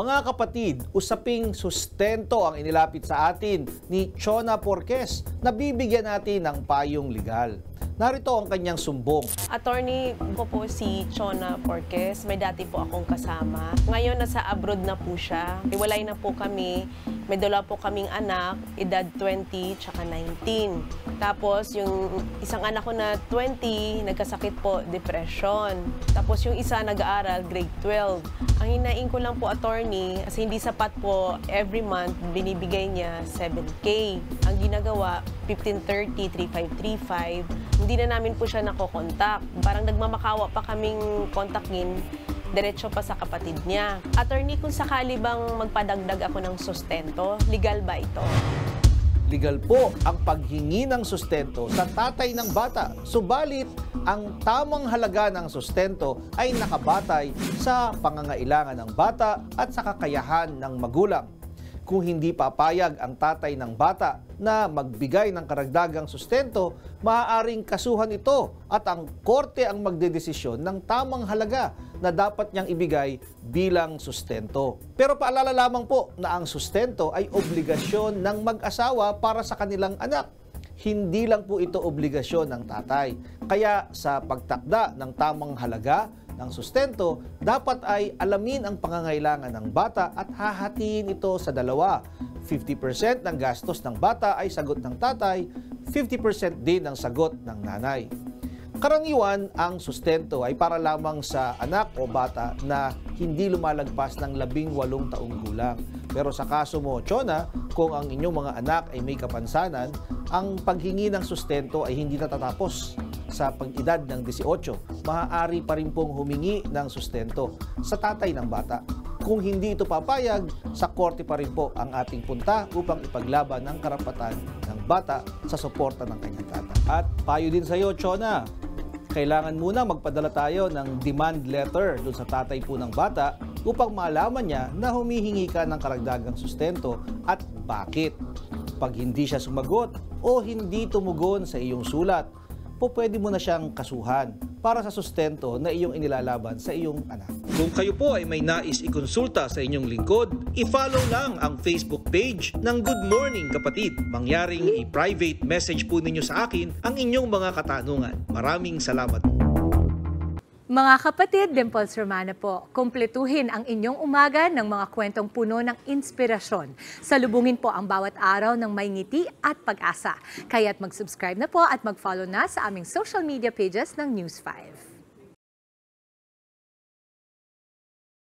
Mga kapatid, usaping sustento ang inilapit sa atin ni Chona Porques na bibigyan natin ng payong legal. Narito ang kanyang sumbong. Attorney ko po si Chona Porques. May dati po akong kasama. Ngayon nasa abroad na po siya. Iwalay na po kami. May dalawa po kaming anak, edad 20 tsaka 19. Tapos yung isang anak ko na 20, nagkasakit po, depression. Tapos yung isa nag-aaral, grade 12. Ang hinaing ko lang po, attorney, kasi hindi sapat po, every month binibigay niya 7K. Ang ginagawa, 1530, 3535. Hindi na namin po siya nakokontak. Parang nagmamakawa pa kaming kontakin, diretso pa sa kapatid niya. Attorney, kung sakali bang magpadagdag ako ng sustento, legal ba ito? Legal po ang paghingi ng sustento sa tatay ng bata. Subalit, ang tamang halaga ng sustento ay nakabatay sa pangangailangan ng bata at sa kakayahan ng magulang. Kung hindi papayag ang tatay ng bata na magbigay ng karagdagang sustento, maaaring kasuhan ito at ang korte ang magdedesisyon ng tamang halaga na dapat niyang ibigay bilang sustento. Pero paalala lamang po na ang sustento ay obligasyon ng mag-asawa para sa kanilang anak. Hindi lang po ito obligasyon ng tatay. Kaya sa pagtakda ng tamang halaga ng sustento, dapat ay alamin ang pangangailangan ng bata at hahatiin ito sa dalawa. 50% ng gastos ng bata ay sagot ng tatay, 50% din ang sagot ng nanay. Karaniwan, ang sustento ay para lamang sa anak o bata na hindi lumalagpas ng 18 taong gulang. Pero sa kaso mo, Chona, kung ang inyong mga anak ay may kapansanan, ang paghingi ng sustento ay hindi natatapos sa pag-edad ng 18. Maaari pa rin pong humingi ng sustento sa tatay ng bata. Kung hindi ito papayag, sa korte pa rin po ang ating punta upang ipaglaban ang karapatan ng bata sa suporta ng kanyang tatay. At payo din sa iyo, Chona, kailangan muna magpadala tayo ng demand letter doon sa tatay po ng bata upang malaman niya na humihingi ka ng karagdagang sustento at bakit. Pag hindi siya sumagot o hindi tumugon sa iyong sulat, pwede mo na siyang kasuhan para sa sustento na iyong inilalaban sa iyong anak. Kung kayo po ay may nais ikonsulta sa inyong lingkod, i-follow lang ang Facebook page ng Good Morning Kapatid. Mangyaring i-private message po ninyo sa akin ang inyong mga katanungan. Maraming salamat. Mga kapatid, Dimples Romana po, kumpletuhin ang inyong umaga ng mga kwentong puno ng inspirasyon. Salubungin po ang bawat araw ng may ngiti at pag-asa. Kaya't mag-subscribe na po at mag-follow na sa aming social media pages ng News 5.